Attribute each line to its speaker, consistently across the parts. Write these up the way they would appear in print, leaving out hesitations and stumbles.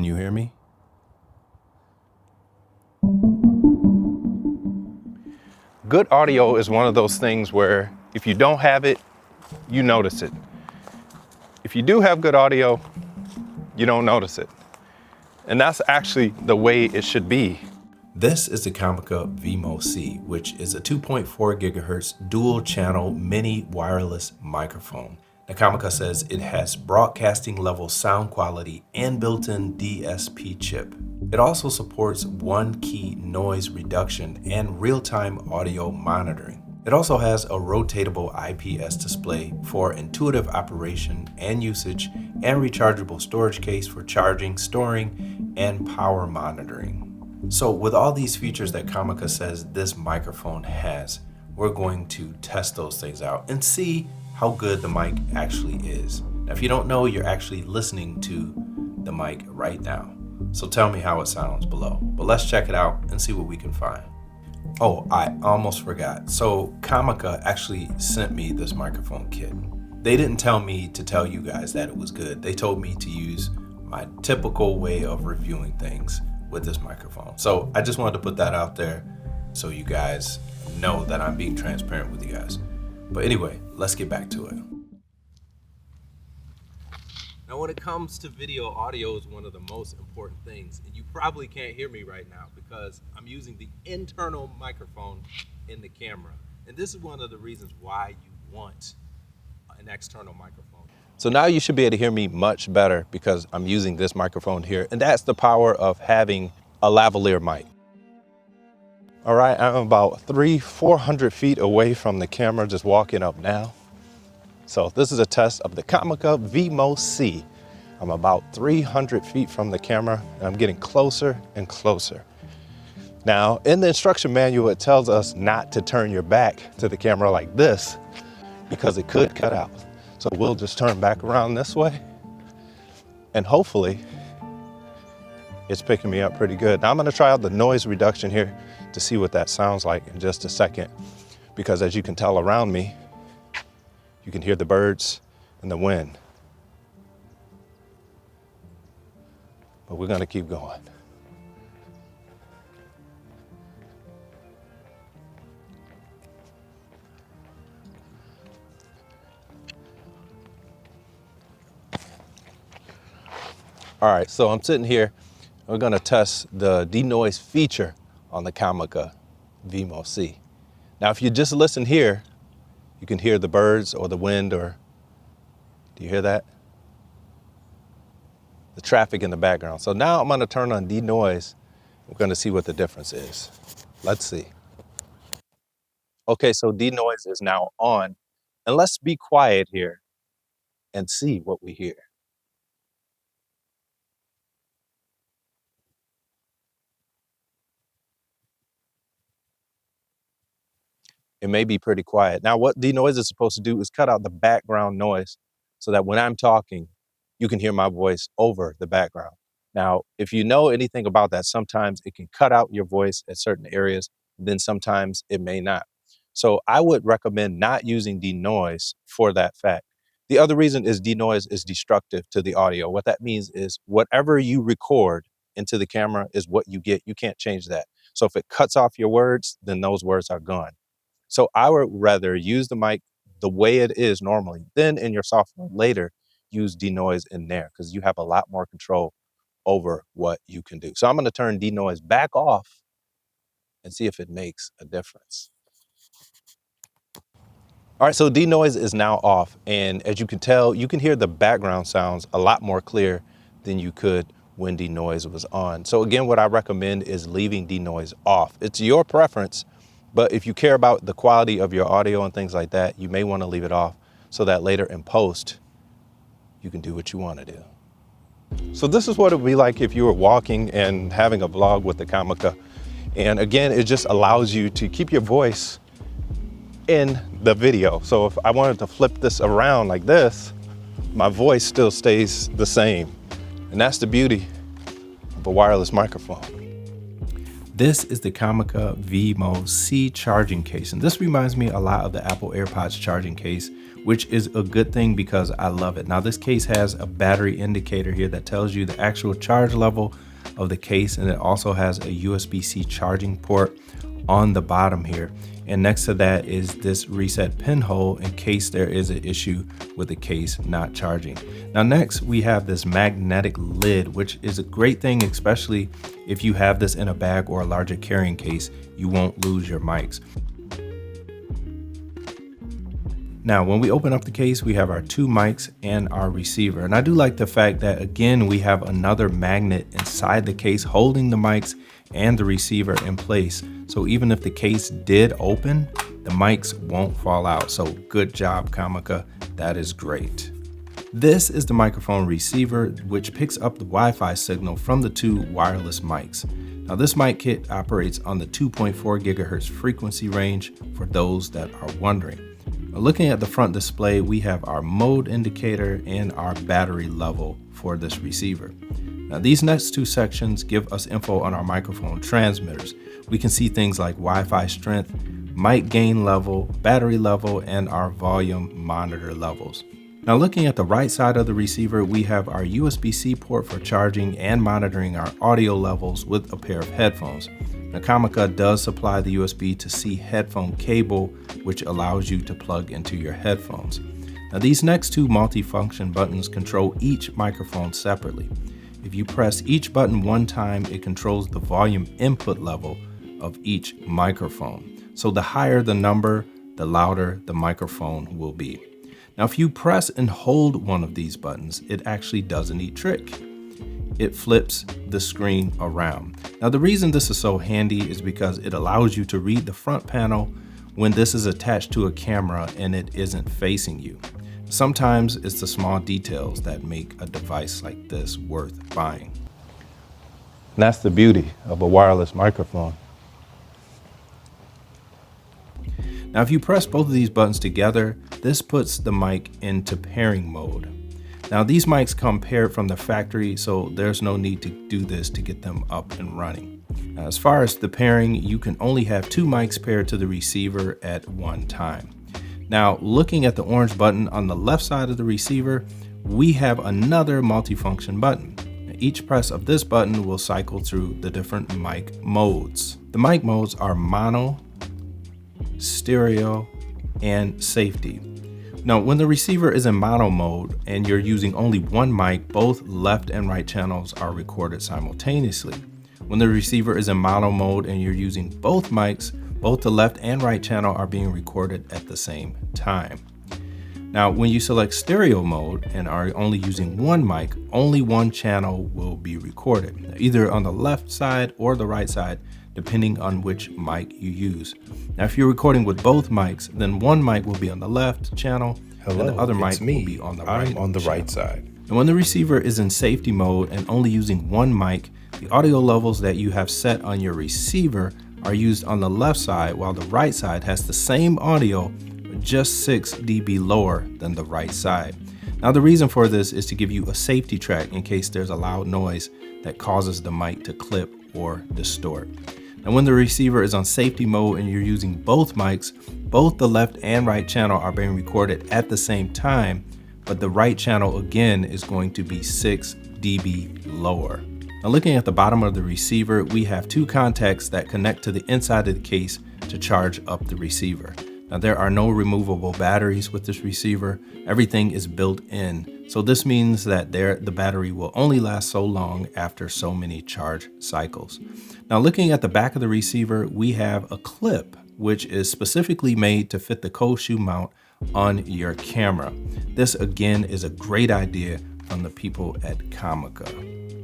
Speaker 1: Can you hear me? Good audio is one of those things where if you don't have it, you notice it. If you do have good audio, you don't notice it. And that's actually the way it should be. This is the Comica VIMO C, which is a 2.4 gigahertz dual channel mini wireless microphone. The Comica says it has broadcasting level sound quality and built-in DSP chip. It also supports one-key noise reduction and real-time audio monitoring. It also has a rotatable IPS display for intuitive operation and usage, and rechargeable storage case for charging, storing, and power monitoring. So with all these features that Comica says this microphone has, we're going to test those things out and see how good the mic actually is. Now, if you don't know, you're actually listening to the mic right now. So tell me how it sounds below. But let's check it out and see what we can find. Oh, I almost forgot. So Comica actually sent me this microphone kit. They didn't tell me to tell you guys that it was good. They told me to use my typical way of reviewing things with this microphone. So I just wanted to put that out there so you guys know that I'm being transparent with you guys. But anyway, let's get back to it. Now, when it comes to video, audio is one of the most important things. And you probably can't hear me right now because I'm using the internal microphone in the camera. And this is one of the reasons why you want an external microphone. So now you should be able to hear me much better because I'm using this microphone here. And that's the power of having a lavalier mic. All right, I'm about 400 feet away from the camera, just walking up now. So this is a test of the Comica VIMO C. I'm about 300 feet from the camera and I'm getting closer and closer. Now, in the instruction manual, it tells us not to turn your back to the camera like this because it could cut out. So we'll just turn back around this way and hopefully it's picking me up pretty good. Now I'm gonna try out the noise reduction here to see what that sounds like in just a second, because as you can tell around me, you can hear the birds and the wind. But we're gonna keep going. All right, so I'm sitting here. We're gonna test the denoise feature on the Comica VIMO C. Now, if you just listen here, you can hear the birds or the wind, or do you hear that? The traffic in the background. So now I'm gonna turn on denoise. We're gonna see what the difference is. Let's see. Okay, so denoise is now on. And let's be quiet here and see what we hear. It may be pretty quiet. Now, what denoise is supposed to do is cut out the background noise so that when I'm talking, you can hear my voice over the background. Now, if you know anything about that, sometimes it can cut out your voice at certain areas, then sometimes it may not. So I would recommend not using denoise for that fact. The other reason is denoise is destructive to the audio. What that means is whatever you record into the camera is what you get. You can't change that. So if it cuts off your words, then those words are gone. So I would rather use the mic the way it is normally. Then in your software later, use denoise in there because you have a lot more control over what you can do. So I'm going to turn denoise back off and see if it makes a difference. All right, so denoise is now off. And as you can tell, you can hear the background sounds a lot more clear than you could when denoise was on. So again, what I recommend is leaving denoise off. It's your preference. But if you care about the quality of your audio and things like that, you may want to leave it off so that later in post, you can do what you want to do. So this is what it would be like if you were walking and having a vlog with the Comica. And again, it just allows you to keep your voice in the video. So if I wanted to flip this around like this, my voice still stays the same. And that's the beauty of a wireless microphone. This is the Comica VIMO C charging case. And this reminds me a lot of the Apple AirPods charging case,
Speaker 2: which is a good thing because I love it. Now this case has a battery indicator here that tells you the actual charge level of the case, and it also has a USB-C charging port on the bottom here. And next to that is this reset pinhole in case there is an issue with the case not charging. Now next we have this magnetic lid, which is a great thing, especially if you have this in a bag or a larger carrying case, you won't lose your mics. Now, when we open up the case, we have our 2 mics and our receiver. And I do like the fact that, again, we have another magnet inside the case holding the mics and the receiver in place. So even if the case did open, the mics won't fall out. So good job, Comica. That is great. This is the microphone receiver, which picks up the Wi-Fi signal from the 2 wireless mics. Now this mic kit operates on the 2.4 gigahertz frequency range for those that are wondering. Looking at the front display, we have our mode indicator and our battery level for this receiver. Now these next 2 sections give us info on our microphone transmitters. We can see things like Wi-Fi strength, mic gain level, battery level, and our volume monitor levels. Now looking at the right side of the receiver, we have our USB-C port for charging and monitoring our audio levels with a pair of headphones. Now Comica does supply the USB to C headphone cable, which allows you to plug into your headphones. Now these next 2 multifunction buttons control each microphone separately. If you press each button 1 time, it controls the volume input level of each microphone. So the higher the number, the louder the microphone will be. Now if you press and hold one of these buttons, it actually does a neat trick. It flips the screen around. Now the reason this is so handy is because it allows you to read the front panel when this is attached to a camera and it isn't facing you. Sometimes it's the small details that make a device like this worth buying.
Speaker 1: And that's the beauty of a wireless microphone.
Speaker 2: Now if you press both of these buttons together, this puts the mic into pairing mode. Now these mics come paired from the factory, so there's no need to do this to get them up and running. Now, as far as the pairing, you can only have 2 mics paired to the receiver at one time. Now looking at the orange button on the left side of the receiver, we have another multifunction button. Now, each press of this button will cycle through the different mic modes. The mic modes are mono, stereo, and safety. Now, when the receiver is in mono mode and you're using only 1 mic, both left and right channels are recorded simultaneously. When the receiver is in mono mode and you're using both mics, both the left and right channel are being recorded at the same time. Now, when you select stereo mode and are only using 1 mic, only 1 channel will be recorded, either on the left side or the right side, depending on which mic you use. Now, if you're recording with both mics, then 1 mic will be on the left channel, and the other mic will be on the right.
Speaker 1: I'm on the right side.
Speaker 2: And when the receiver is in safety mode and only using 1 mic, the audio levels that you have set on your receiver are used on the left side, while the right side has the same audio, but just 6 dB lower than the right side. Now, the reason for this is to give you a safety track in case there's a loud noise that causes the mic to clip or distort. And when the receiver is on safety mode and you're using both mics, both the left and right channel are being recorded at the same time, but the right channel again is going to be 6 dB lower. Now looking at the bottom of the receiver, we have 2 contacts that connect to the inside of the case to charge up the receiver. Now there are no removable batteries with this receiver. Everything is built in. So this means that the battery will only last so long after so many charge cycles. Now looking at the back of the receiver, we have a clip which is specifically made to fit the cold shoe mount on your camera. This again is a great idea from the people at Comica.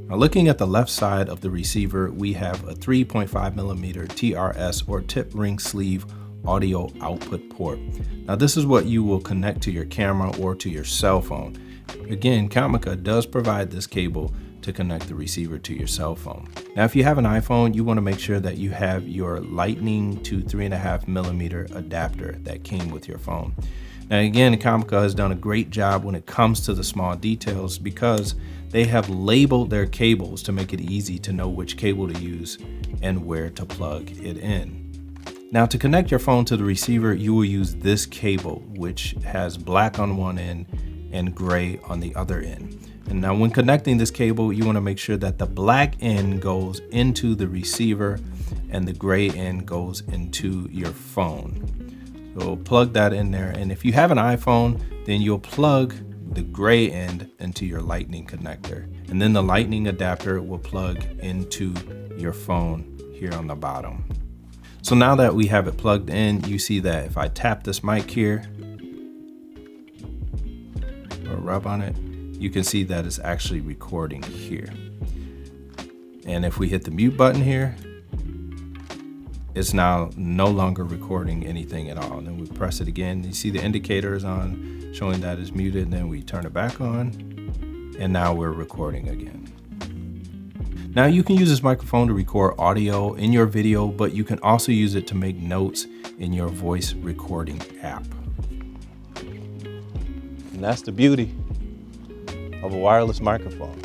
Speaker 2: Now looking at the left side of the receiver, we have a 3.5mm TRS or tip ring sleeve audio output port. Now this is what you will connect to your camera or to your cell phone. Again, Comica does provide this cable to connect the receiver to your cell phone. Now if you have an iPhone, you want to make sure that you have your Lightning to 3.5mm adapter that came with your phone. Now again, Comica has done a great job when it comes to the small details because they have labeled their cables to make it easy to know which cable to use and where to plug it in. Now to connect your phone to the receiver, you will use this cable, which has black on one end and gray on the other end. And now when connecting this cable, you want to make sure that the black end goes into the receiver and the gray end goes into your phone. So plug that in there. And if you have an iPhone, then you'll plug the gray end into your lightning connector. And then the lightning adapter will plug into your phone here on the bottom. So now that we have it plugged in, you see that if I tap this mic here or rub on it, you can see that it's actually recording here. And if we hit the mute button here, it's now no longer recording anything at all. And then we press it again, you see the indicator is on, showing that it's muted, and then we turn it back on, and now we're recording again. Now you can use this microphone to record audio in your video, but you can also use it to make notes in your voice recording app. And that's the beauty of a wireless microphone.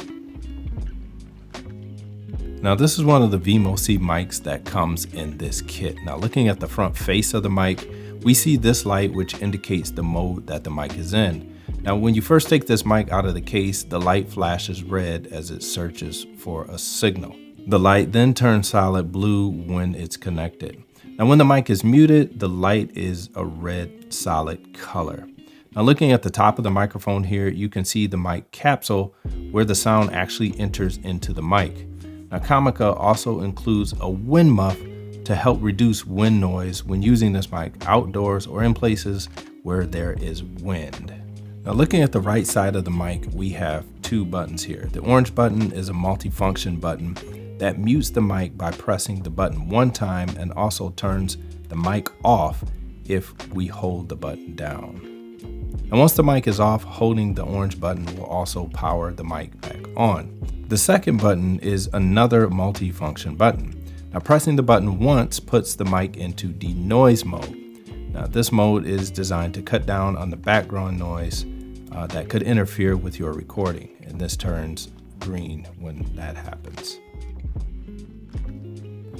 Speaker 2: Now this is one of the VIMO C mics that comes in this kit. Now looking at the front face of the mic, we see this light which indicates the mode that the mic is in. Now when you first take this mic out of the case, the light flashes red as it searches for a signal. The light then turns solid blue when it's connected. Now when the mic is muted, the light is a red solid color. Now looking at the top of the microphone here, you can see the mic capsule where the sound actually enters into the mic. Now Comica also includes a wind muff to help reduce wind noise when using this mic outdoors or in places where there is wind. Now looking at the right side of the mic, we have two buttons here. The orange button is a multifunction button that mutes the mic by pressing the button one time and also turns the mic off if we hold the button down. And once the mic is off, holding the orange button will also power the mic back on. The second button is another multi-function button. Now pressing the button once puts the mic into denoise mode. Now this mode is designed to cut down on the background noise that could interfere with your recording, and this turns green when that happens.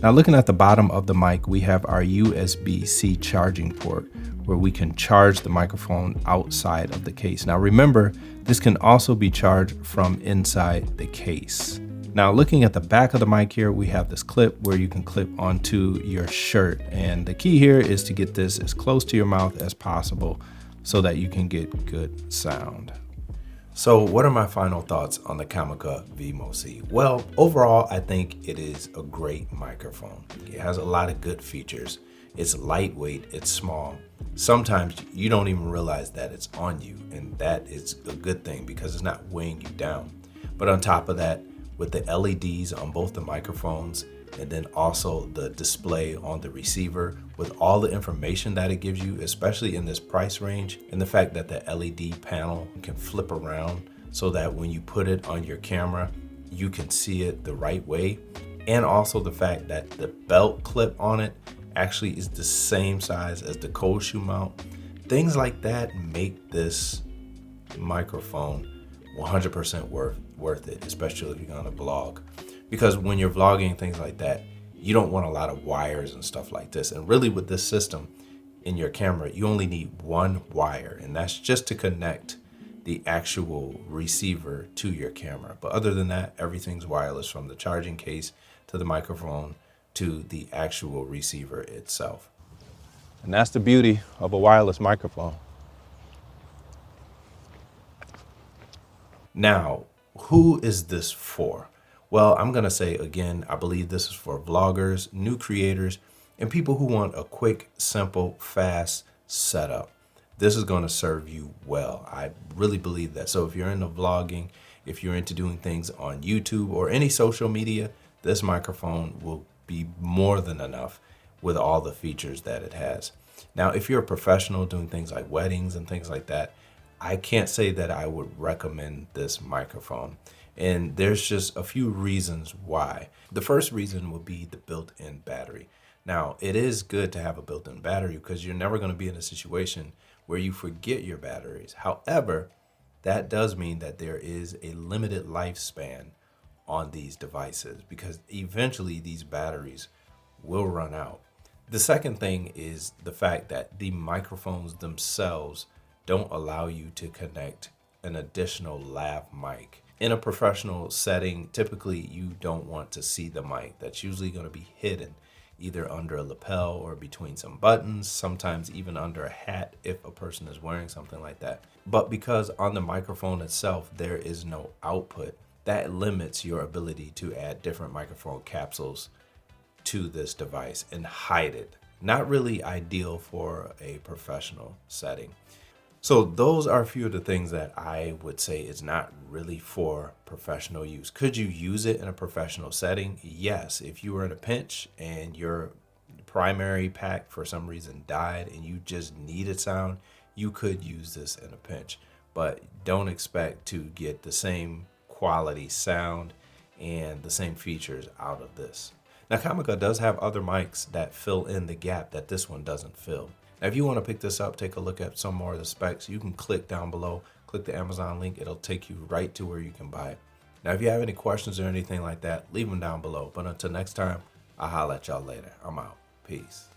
Speaker 2: Now looking at the bottom of the mic, we have our USB-C charging port where we can charge the microphone outside of the case. Now remember, this can also be charged from inside the case. Now looking at the back of the mic here, we have this clip where you can clip onto your shirt. And the key here is to get this as close to your mouth as possible so that you can get good sound. So what are my final thoughts on the Comica VIMO C? Well, overall, I think it is a great microphone. It has a lot of good features. It's lightweight, it's small. Sometimes you don't even realize that it's on you, and that is a good thing because it's not weighing you down. But on top of that, with the LEDs on both the microphones and then also the display on the receiver with all the information that it gives you, especially in this price range, and the fact that the LED panel can flip around so that when you put it on your camera, you can see it the right way. And also the fact that the belt clip on it actually is the same size as the cold shoe mount. Things like that make this microphone 100% worth it, especially if you're gonna vlog. Because when you're vlogging, things like that, you don't want a lot of wires and stuff like this. And really with this system in your camera, you only need one wire, and that's just to connect the actual receiver to your camera. But other than that, everything's wireless from the charging case to the microphone to the actual receiver itself. And that's the beauty of a wireless microphone. Now, who is this for? Well, I'm gonna say again, I believe this is for vloggers, new creators, and people who want a quick, simple, fast setup. This is gonna serve you well. I really believe that. So if you're into vlogging, if you're into doing things on YouTube or any social media, this microphone will be more than enough with all the features that it has. Now, if you're a professional doing things like weddings and things like that, I can't say that I would recommend this microphone. And there's just a few reasons why. The first reason would be the built-in battery. Now, it is good to have a built-in battery because you're never going to be in a situation where you forget your batteries. However, that does mean that there is a limited lifespan on these devices because eventually these batteries will run out. The second thing is the fact that the microphones themselves don't allow you to connect an additional lav mic. In a professional setting, typically you don't want to see the mic. That's usually going to be hidden either under a lapel or between some buttons, sometimes even under a hat if a person is wearing something like that. But because on the microphone itself there is no output, that limits your ability to add different microphone capsules to this device and hide it. Not really ideal for a professional setting. So those are a few of the things that I would say is not really for professional use. Could you use it in a professional setting? Yes. If you were in a pinch and your primary pack for some reason died and you just needed sound, you could use this in a pinch. But don't expect to get the same quality sound and the same features out of this. Now, Comica does have other mics that fill in the gap that this one doesn't fill. Now, if you want to pick this up, take a look at some more of the specs, you can click down below, click the Amazon link. It'll take you right to where you can buy it. Now, if you have any questions or anything like that, leave them down below. But until next time, I'll holler at y'all later. I'm out. Peace.